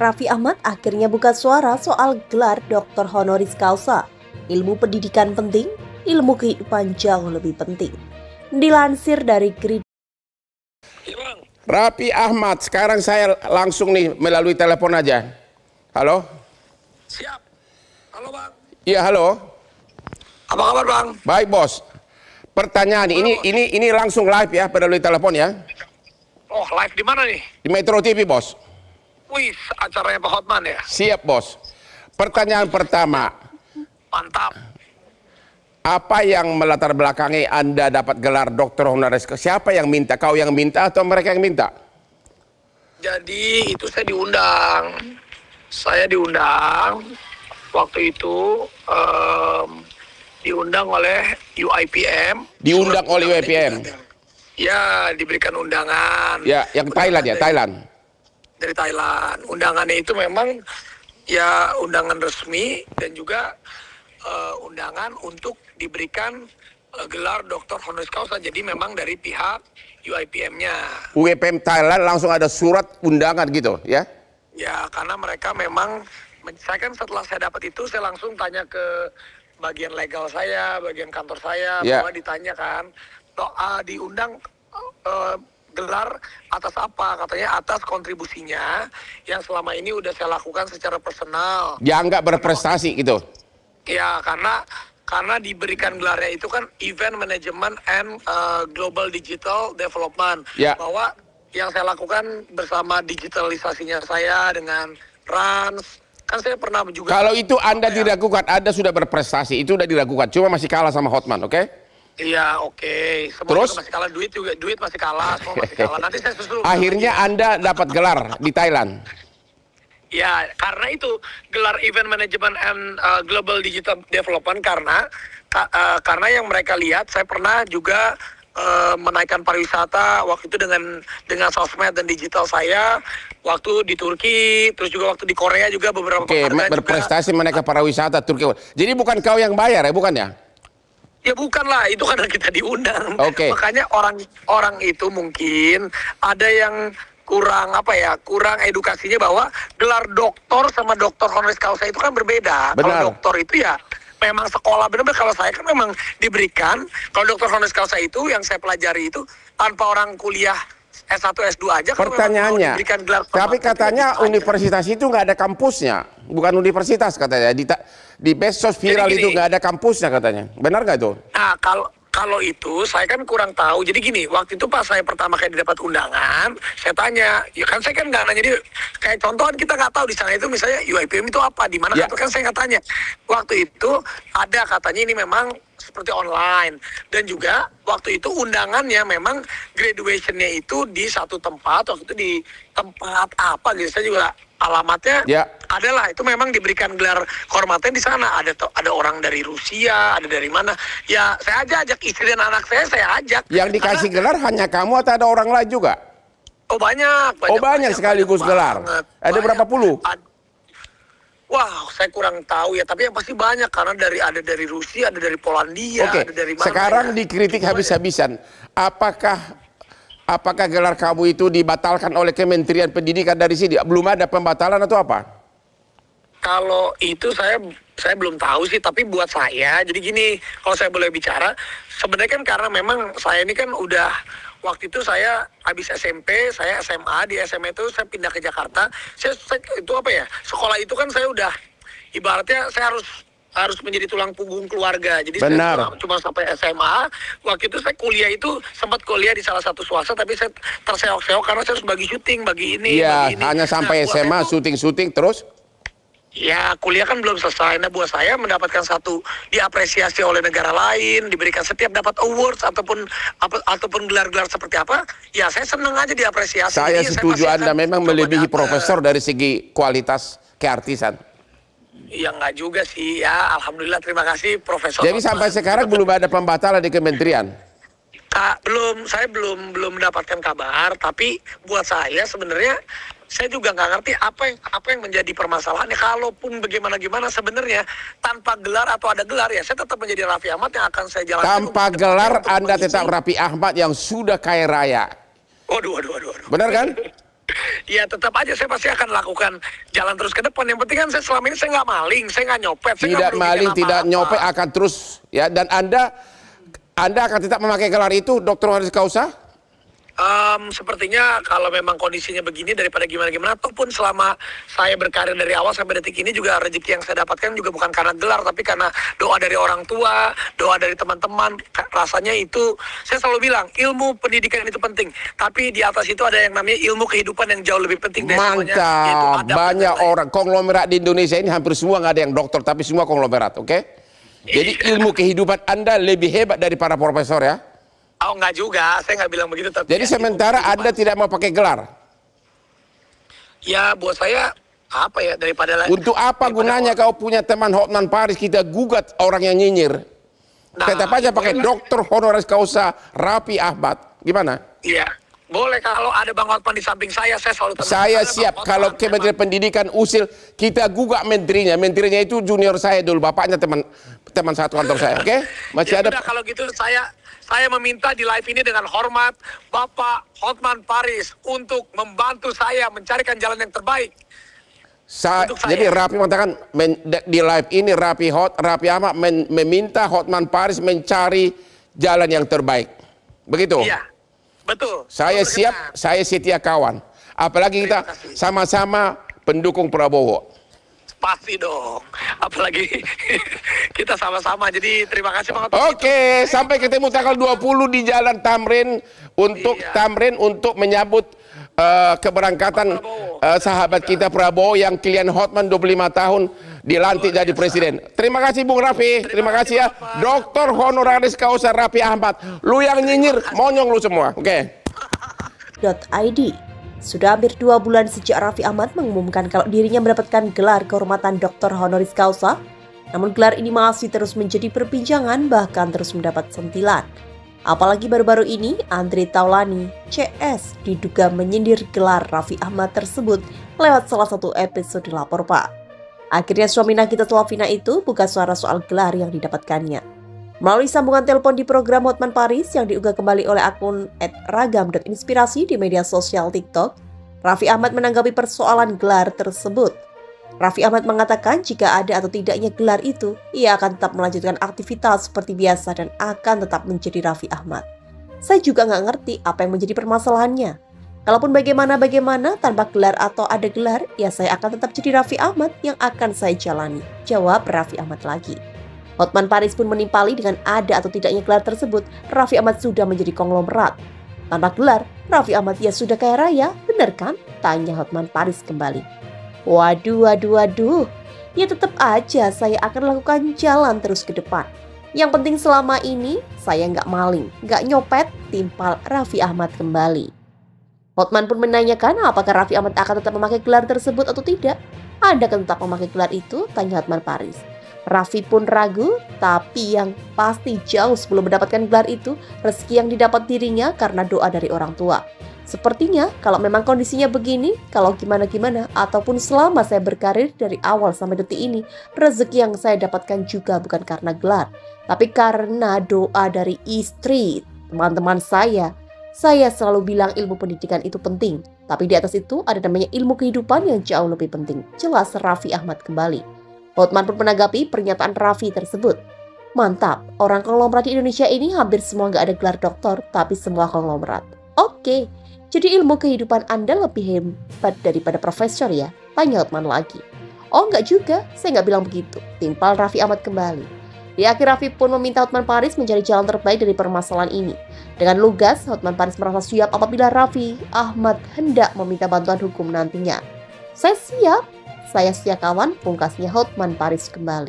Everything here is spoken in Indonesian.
Raffi Ahmad akhirnya buka suara soal gelar Dr. Honoris Causa. Ilmu pendidikan penting, ilmu kehidupan jauh lebih penting. Dilansir dari Grid. Raffi Ahmad, sekarang saya langsung nih melalui telepon aja. Halo? Siap. Halo Bang. Iya, halo. Apa kabar Bang? Baik bos. Pertanyaan ini langsung live ya melalui telepon ya. Oh, live di mana nih? Di Metro TV bos. Wih, acaranya Pak Hotman ya? Siap bos. Pertanyaan pertama. Mantap. Apa yang melatar belakangi Anda dapat gelar Dr. Honoris Causa? Siapa yang minta? Kau yang minta atau mereka yang minta? Jadi itu saya diundang. Saya diundang. Waktu itu diundang oleh UIPM. Diundang oleh UIPM? Ya, diberikan undangan. Ya, yang Thailand ya, Thailand. Dari Thailand. Undangannya itu memang ya undangan resmi dan juga undangan untuk diberikan gelar Dr. Honoris Causa. Jadi memang dari pihak UIPM-nya. UIPM Thailand langsung ada surat undangan gitu ya? Ya, karena mereka memang, saya kan setelah saya dapat itu, saya langsung tanya ke bagian legal saya, bagian kantor saya, bahwa ditanya kan, diundang gelar atas apa? Katanya atas kontribusinya yang selama ini udah saya lakukan secara personal. Ya nggak berprestasi gitu? Ya, karena diberikan gelarnya itu kan Event Management and Global Digital Development. Ya. Bahwa yang saya lakukan bersama digitalisasinya saya dengan Rans, kan saya pernah juga. Kalau itu Anda diragukan, Anda sudah berprestasi, itu sudah diragukan, cuma masih kalah sama Hotman, oke? Iya, oke. Semua Terus? masih kalah, duit masih kalah, semua masih kalah. Nanti saya susul. Akhirnya Anda dapat gelar di Thailand. Ya, karena itu gelar Event Management and Global Digital Development karena yang mereka lihat, saya pernah juga menaikkan pariwisata waktu itu dengan sosmed dan digital saya waktu di Turki, terus juga waktu di Korea juga beberapa. Oke, berprestasi menaikkan pariwisata Turki. Jadi bukan kau yang bayar ya, bukan ya? Ya bukan lah, itu karena kita diundang. Oke. Makanya orang itu mungkin ada yang kurang edukasinya bahwa gelar doktor sama Dr. Honoris Causa itu kan berbeda. Benar. Kalau doktor itu ya memang sekolah, benar-benar. Kalau saya kan memang diberikan, kalau Dr. Honoris Causa itu yang saya pelajari itu tanpa orang kuliah S1, S2 aja. Pertanyaannya, tapi katanya universitas itu nggak ada kampusnya, bukan universitas katanya. Di medsos viral itu nggak ada kampusnya katanya. Benar nggak itu? Nah, kalau itu saya kan kurang tahu. Jadi gini, waktu itu pas saya pertama kali dapat undangan, saya tanya, ya kan saya kan nggak nanya, jadi kayak contohan kita nggak tahu di sana itu misalnya UIPM itu apa, di mana kan saya nggak tanya. Waktu itu ada katanya ini memang seperti online, dan juga waktu itu undangannya memang graduationnya itu di satu tempat, waktu itu di tempat apa gitu, saya juga alamatnya adalah itu memang diberikan gelar kehormatan di sana. Ada orang dari Rusia, ada dari mana. Ya saya ajak istri dan anak saya ajak. Yang dikasih gelar hanya kamu atau ada orang lain juga? Oh banyak sekaligus gelar. Ada berapa puluh? Wah, saya kurang tahu ya, tapi yang pasti banyak karena ada dari Rusia, ada dari Polandia, ada dari mana. Sekarang dikritik habis-habisan. Apakah gelar kamu itu dibatalkan oleh Kementerian Pendidikan dari sini? Belum ada pembatalan atau apa? Kalau itu saya belum tahu sih, tapi buat saya, jadi gini, kalau saya boleh bicara, sebenarnya kan karena memang saya ini kan udah, waktu itu saya habis SMP, saya SMA, di SMA itu saya pindah ke Jakarta, saya itu sekolah itu kan saya udah, ibaratnya saya harus menjadi tulang punggung keluarga. Jadi saya cuma sampai SMA. Waktu itu saya kuliah itu sempat kuliah di salah satu swasta, tapi saya terseok-seok karena saya harus bagi syuting, bagi ini. Iya, hanya sampai SMA syuting terus. Ya, kuliah kan belum selesai. Nah, buat saya mendapatkan satu diapresiasi oleh negara lain, diberikan setiap dapat awards ataupun gelar-gelar seperti apa, ya saya senang aja diapresiasi. Saya setuju Anda memang melebihi profesor dari segi kualitas keartisan. Ya nggak juga sih ya, alhamdulillah, terima kasih Profesor. Jadi sampai sekarang belum ada pembatalan di kementerian? Saya belum mendapatkan kabar, tapi buat saya sebenarnya saya juga nggak ngerti apa yang menjadi permasalahannya. Kalaupun bagaimana sebenarnya tanpa gelar atau ada gelar, ya saya tetap menjadi Raffi Ahmad yang akan saya jalankan. Tanpa gelar Anda tetap Raffi Ahmad yang sudah kaya raya. Waduh. Benar kan? Ya tetap aja saya pasti akan lakukan jalan terus ke depan. Yang penting kan saya selama ini saya nggak maling, saya nggak nyopet, saya nggak Tidak merugikan maling, tidak apa-apa. nyopet, akan terus ya. Dan Anda akan tetap memakai gelar itu, Dr. Honoris Causa? Sepertinya kalau memang kondisinya begini daripada gimana-gimana, ataupun selama saya berkarir dari awal sampai detik ini juga rezeki yang saya dapatkan juga bukan karena gelar, tapi karena doa dari orang tua, doa dari teman-teman. Rasanya itu, saya selalu bilang, ilmu pendidikan itu penting, tapi di atas itu ada yang namanya ilmu kehidupan yang jauh lebih penting dari semuanya, yaitu Mantap, adab banyak dan lain-lain. orang konglomerat di Indonesia ini hampir semua nggak ada yang dokter, tapi semua konglomerat, oke? Jadi ilmu kehidupan Anda lebih hebat dari para profesor ya. Oh enggak juga, saya nggak bilang begitu. Tapi Jadi ya, sementara ilmu Anda kehidupan. tidak mau pakai gelar. Ya buat saya apa ya, daripada Untuk apa gunanya kau punya teman Hotman Paris, kita gugat orang yang nyinyir. Nah, Tetap aja pakai itu- Dr. Honoris Causa Raffi Ahmad. Gimana? Iya, boleh kalau ada Bang Hotman di samping saya selalu tenang. Saya Karena siap Bang kalau Hotman Kementerian Pendidikan usil, kita gugat menterinya. Menterinya itu junior saya dulu, bapaknya teman satu kantor saya, oke? Masih ya ada. udah, kalau gitu saya meminta di live ini dengan hormat Bapak Hotman Paris untuk membantu saya mencarikan jalan yang terbaik. Untuk saya. Jadi Raffi mengatakan di live ini Raffi Ahmad meminta Hotman Paris mencari jalan yang terbaik. Begitu? Iya, betul. Saya Betul, siap, benar. saya setia kawan. Apalagi kita Terima kasih. sama-sama pendukung Prabowo. Pasti dong. Apalagi kita sama-sama. Jadi terima kasih Bang Hotman. Oke, sampai ketemu tanggal 20 di Jalan Tamrin untuk menyambut keberangkatan sahabat kita Prabowo yang klien Hotman 25 tahun dilantik jadi presiden. Terima kasih Bung Raffi, terima kasih ya. Dr. Honoris Causa Raffi Ahmad. Lu yang nyinyir, monyong lu semua. Oke. .id. Sudah hampir 2 bulan sejak Raffi Ahmad mengumumkan kalau dirinya mendapatkan gelar kehormatan Dr. Honoris Causa, namun gelar ini masih terus menjadi perbincangan, bahkan terus mendapat sentilan. Apalagi baru-baru ini, Andre Taulani, CS, diduga menyindir gelar Raffi Ahmad tersebut lewat salah satu episode Lapor Pak. Akhirnya suami Nagita Slavina itu buka suara soal gelar yang didapatkannya. Melalui sambungan telepon di program Hotman Paris yang diunggah kembali oleh akun @ragam.inspirasi di media sosial TikTok, Raffi Ahmad menanggapi persoalan gelar tersebut. Raffi Ahmad mengatakan jika ada atau tidaknya gelar itu, ia akan tetap melanjutkan aktivitas seperti biasa dan akan tetap menjadi Raffi Ahmad. Saya juga nggak ngerti apa yang menjadi permasalahannya. Kalaupun bagaimana tanpa gelar atau ada gelar, ya saya akan tetap jadi Raffi Ahmad yang akan saya jalani. Jawab Raffi Ahmad lagi. Hotman Paris pun menimpali dengan ada atau tidaknya gelar tersebut, Raffi Ahmad sudah menjadi konglomerat. Tanpa gelar, Raffi Ahmad ya sudah kaya raya, benar kan? Tanya Hotman Paris kembali. Waduh. Ya tetap aja saya akan lakukan jalan terus ke depan. Yang penting selama ini saya nggak maling, nggak nyopet, timpal Raffi Ahmad kembali. Hotman pun menanyakan apakah Raffi Ahmad akan tetap memakai gelar tersebut atau tidak. Anda akan tetap memakai gelar itu? Tanya Hotman Paris. Raffi pun ragu, tapi yang pasti jauh sebelum mendapatkan gelar itu, rezeki yang didapat dirinya karena doa dari orang tua. Sepertinya kalau memang kondisinya begini, kalau gimana-gimana, ataupun selama saya berkarir dari awal sampai detik ini, rezeki yang saya dapatkan juga bukan karena gelar, tapi karena doa dari istri, teman-teman saya. Saya selalu bilang ilmu pendidikan itu penting, tapi di atas itu ada namanya ilmu kehidupan yang jauh lebih penting. Jelas Raffi Ahmad kembali. Hotman pun menanggapi pernyataan Raffi tersebut. Mantap, orang konglomerat di Indonesia ini hampir semua nggak ada gelar doktor, tapi semua konglomerat. Oke, jadi ilmu kehidupan Anda lebih hebat daripada profesor ya? Tanya Hotman lagi. Oh nggak juga, saya nggak bilang begitu. Timpal Raffi Ahmad kembali. Di akhir Raffi pun meminta Hotman Paris mencari jalan terbaik dari permasalahan ini. Dengan lugas, Hotman Paris merasa siap apabila Raffi Ahmad hendak meminta bantuan hukum nantinya. Saya siap kawan, pungkasnya Hotman Paris kembali.